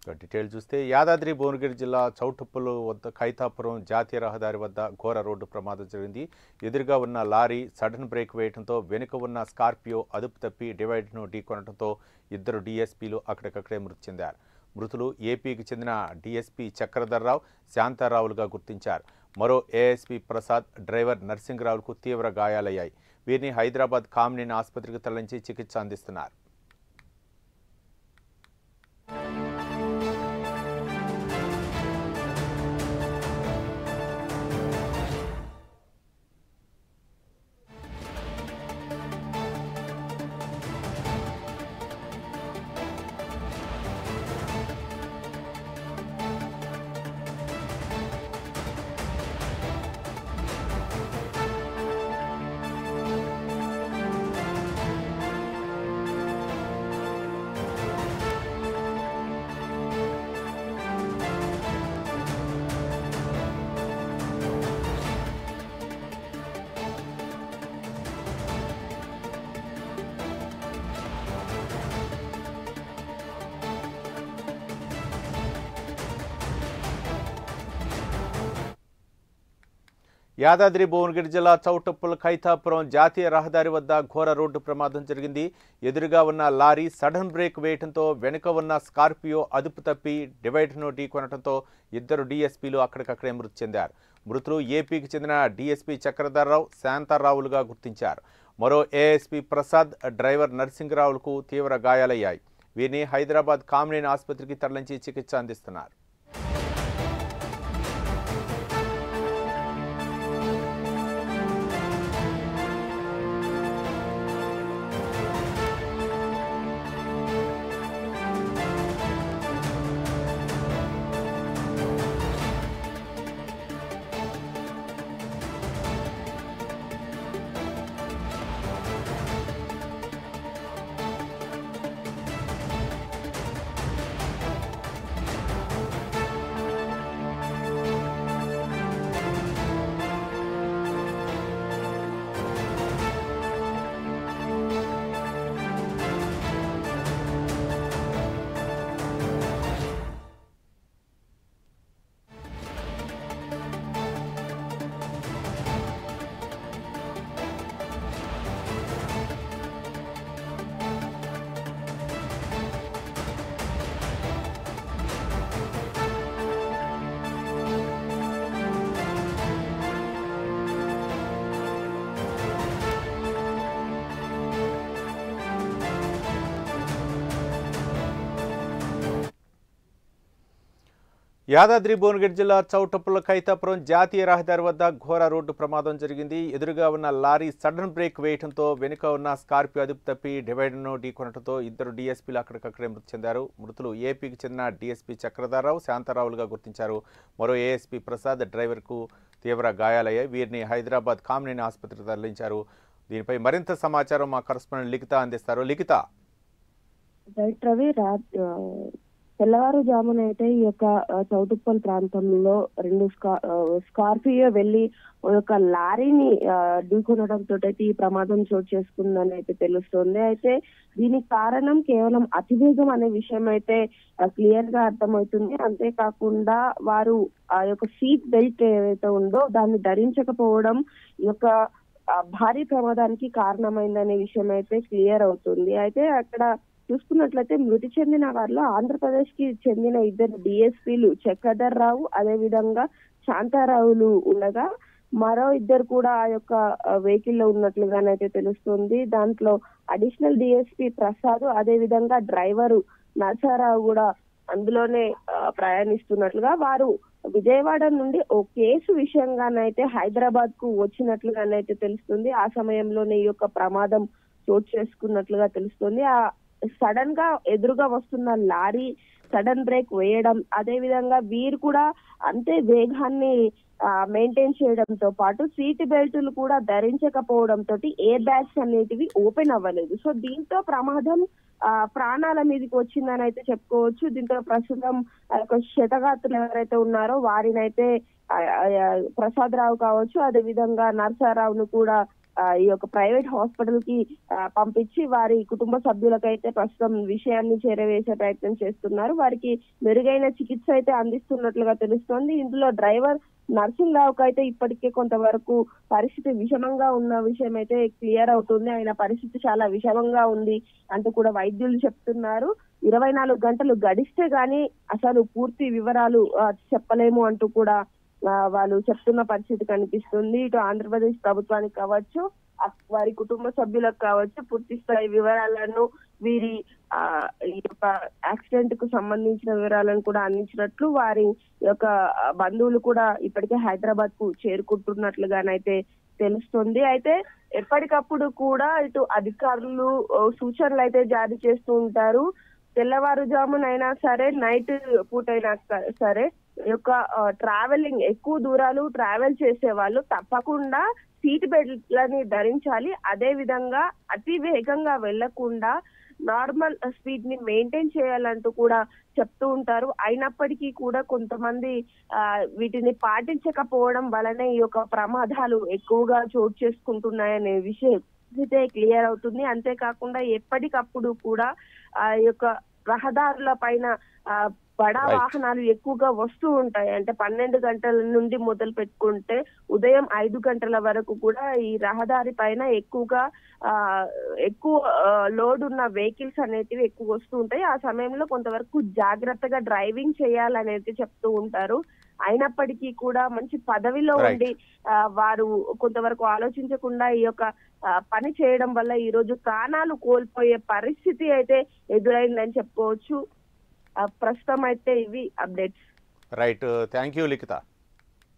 Detail చూస్తే యాదాద్రి భువనగిరి జిల్లా చౌటుప్పలు వద్ద ఖైతాపురం జాతీయ రహదారి వద్ద ఘోర రోడ్డు ప్రమాదం జరిగింది. ఎదురుగా ఉన్న లారీ సడన్ బ్రేక్ వేయడంతో వెనుక ఉన్న స్కార్పియో అదుపు తప్పి డివైడర్ను ఢీకొనడంతో ఇద్దరు డీఎస్పీలు అక్కడికక్కడే మృతి చెందారు. మృతులు ఏపీకి చెందిన డీఎస్పీ చక్రధర్రావు, శాంతారావులుగా గుర్తించారు. మరో ఏఎస్పీ ప్రసాద్, డ్రైవర్ నర్సింగరావులకు తీవ్ర గాయాలయ్యాయి. వీరిని హైదరాబాద్ కామినేని ఆసుపత్రికి తరలించి చికిత్స అందిస్తున్నారు. యాదాద్రి భువనగిరి జిల్లా చౌటుప్పల్ ఖైతాపురం జాతీయ రహదారి వద్ద ఘోర రోడ్డు ప్రమాదం జరిగింది. ఎదురుగా ఉన్న లారీ సడన్ బ్రేక్ వేయడంతో వెనుక ఉన్న స్కార్పియో అదుపు తప్పి డివైడర్ను ఢీకొనడంతో ఇద్దరు డీఎస్పీలు అక్కడికక్కడే మృతి చెందారు. మృతులు ఏపీకి చెందిన డీఎస్పీ చక్రధర్రావు, శాంతారావులుగా గుర్తించారు. మరో ఏఎస్పీ ప్రసాద్, డ్రైవర్ నర్సింగరావులకు తీవ్ర గాయాలయ్యాయి. వీరిని హైదరాబాద్ కామినేని ఆసుపత్రికి తరలించి చికిత్స అందిస్తున్నారు. యాదాద్రి భువనగిరి జిల్లా చౌటుప్పల్ ఖైతాపురం జాతీయ రహదారి వద్ద ఘోర రోడ్డు ప్రమాదం జరిగింది. ఎదురుగా ఉన్న లారీ సడన్ బ్రేక్ వేయడంతో వెనుక ఉన్న స్కార్పియో అదుపు తప్పి డివైడర్ను ఢీకొనడంతో ఇద్దరు డీఎస్పీలు అక్కడికక్కడే మృతి చెందారు. మృతులు ఏపీకి చెందిన డీఎస్పీ చక్రధర్రావు, శాంతారావులుగా గుర్తించారు. మరో ఏఎస్పీ ప్రసాద్, డ్రైవర్కు తీవ్ర గాయాలయ్యాయి. వీరిని హైదరాబాద్ కామినేని ఆసుపత్రికి తరలించారు. దీనిపై మరింత సమాచారం మా కరెస్పాండెంట్ లిఖిత అందిస్తారు. లిఖిత, తెల్లవారుజామునైతే ఈ యొక్క చౌటుప్పల్ ప్రాంతంలో రెండు స్కార్పియో వెళ్లి ఒక లారీని ఢీకొనడంతో అయితే ఈ ప్రమాదం చోటు చేసుకుందని అయితే తెలుస్తుంది. అయితే దీనికి కారణం కేవలం అతివేగం అనే విషయం అయితే క్లియర్ గా అర్థమవుతుంది. అంతేకాకుండా వారు ఆ యొక్క సీట్ బెల్ట్ ఏదైతే ఉందో దాన్ని ధరించకపోవడం ఈ యొక్క భారీ ప్రమాదానికి కారణమైందనే విషయం అయితే క్లియర్ అవుతుంది. అయితే అక్కడ చూసుకున్నట్లయితే మృతి చెందిన వారిలో ఆంధ్రప్రదేశ్ కి చెందిన ఇద్దరు డిఎస్పీలు చక్రధర్రావు, అదే విధంగా శాంతారావులు ఉండగా మరో ఇద్దరు కూడా ఆ యొక్క వెహికల్ లో ఉన్నట్లుగానైతే తెలుస్తుంది. దాంట్లో అడిషనల్ డిఎస్పీ ప్రసాద్, అదే విధంగా డ్రైవరు నరసారావు కూడా అందులోనే ప్రయాణిస్తున్నట్లుగా, వారు విజయవాడ నుండి ఓ కేసు విషయంగానైతే హైదరాబాద్ కు వచ్చినట్లుగానైతే తెలుస్తుంది. ఆ సమయంలోనే ఈ యొక్క ప్రమాదం చోటు చేసుకున్నట్లుగా తెలుస్తుంది. ఆ సడన్ గా ఎదురుగా వస్తున్న లారీ సడన్ బ్రేక్ వేయడం, అదే విధంగా వీరు కూడా అంతే వేగాన్ని మెయింటైన్ చేయడంతో పాటు సీట్ బెల్టులు కూడా ధరించకపోవడం తోటి ఎయిర్ బ్యాగ్స్ అనేటివి ఓపెన్ అవ్వలేదు. సో దీంతో ప్రమాదం ప్రాణాల మీదకి వచ్చిందని అయితే చెప్పుకోవచ్చు. దీంతో ప్రస్తుతం క్షతగాత్రులు ఎవరైతే ఉన్నారో వారినైతే ప్రసాద్ రావు కావచ్చు, అదే విధంగా నరసారావును కూడా ఈ యొక్క ప్రైవేట్ హాస్పిటల్ కి పంపించి వారి కుటుంబ సభ్యులకైతే ప్రస్తుతం విషయాన్ని చేరవేసే ప్రయత్నం చేస్తున్నారు. వారికి మెరుగైన చికిత్స అయితే అందిస్తున్నట్లుగా తెలుస్తోంది. ఇందులో డ్రైవర్ నర్సింగ్రావుకు అయితే ఇప్పటికే కొంతవరకు పరిస్థితి విషమంగా ఉన్న విషయం అయితే క్లియర్ అవుతుంది. ఆయన పరిస్థితి చాలా విషమంగా ఉంది అంటూ కూడా వైద్యులు చెప్తున్నారు. 24 గంటలు గడిస్తే గానీ అసలు పూర్తి వివరాలు చెప్పలేము అంటూ కూడా వాళ్ళు చెప్తున్న పరిస్థితి కనిపిస్తుంది. ఇటు ఆంధ్రప్రదేశ్ ప్రభుత్వానికి కావచ్చు, వారి కుటుంబ సభ్యులకు కావచ్చు పూర్తి స్థాయి వివరాలను, వీరి ఈ యొక్క యాక్సిడెంట్ కు సంబంధించిన వివరాలను కూడా అందించినట్లు వారి యొక్క బంధువులు కూడా ఇప్పటికే హైదరాబాద్ కు చేరుకుంటున్నట్లుగానైతే తెలుస్తుంది. అయితే ఎప్పటికప్పుడు కూడా ఇటు అధికారులు సూచనలు అయితే జారీ చేస్తూ ఉంటారు. తెల్లవారుజామునైనా సరే, నైట్ పూట అయినా సరే ఈ యొక్క ట్రావెలింగ్ ఎక్కువ దూరాలు ట్రావెల్ చేసే వాళ్ళు తప్పకుండా సీట్ బెల్ట్లని ధరించాలి. అదే విధంగా అతి వేగంగా వెళ్లకుండా నార్మల్ స్పీడ్ ని మెయింటైన్ చేయాలంటూ కూడా చెప్తూ ఉంటారు. అయినప్పటికీ కూడా కొంతమంది వీటిని పాటించకపోవడం వలనే ఈ యొక్క ప్రమాదాలు ఎక్కువగా చోటు చేసుకుంటున్నాయనే విషయం అయితే క్లియర్ అవుతుంది. అంతేకాకుండా ఎప్పటికప్పుడు కూడా ఈ యొక్క రహదారుల పైన బడా వాహనాలు ఎక్కువగా వస్తూ ఉంటాయి. అంటే 12 గంటల నుండి మొదలు పెట్టుకుంటే ఉదయం 5 గంటల వరకు కూడా ఈ రహదారి పైన ఎక్కువ లోడ్ ఉన్న వెహికల్స్ అనేటివి ఎక్కువ వస్తూ ఉంటాయి. ఆ సమయంలో కొంతవరకు జాగ్రత్తగా డ్రైవింగ్ చేయాలనేది చెప్తూ ఉంటారు. అయినప్పటికీ కూడా మంచి పదవిలో ఉండి వారు కొంతవరకు ఆలోచించకుండా ఈ యొక్క పని చేయడం వల్ల ఈ రోజు ప్రాణాలు కోల్పోయే పరిస్థితి అయితే ఎదురైందని చెప్పుకోవచ్చు. ప్రస్తుతం అయితే ఇవి updates. Right, thank you Likhita.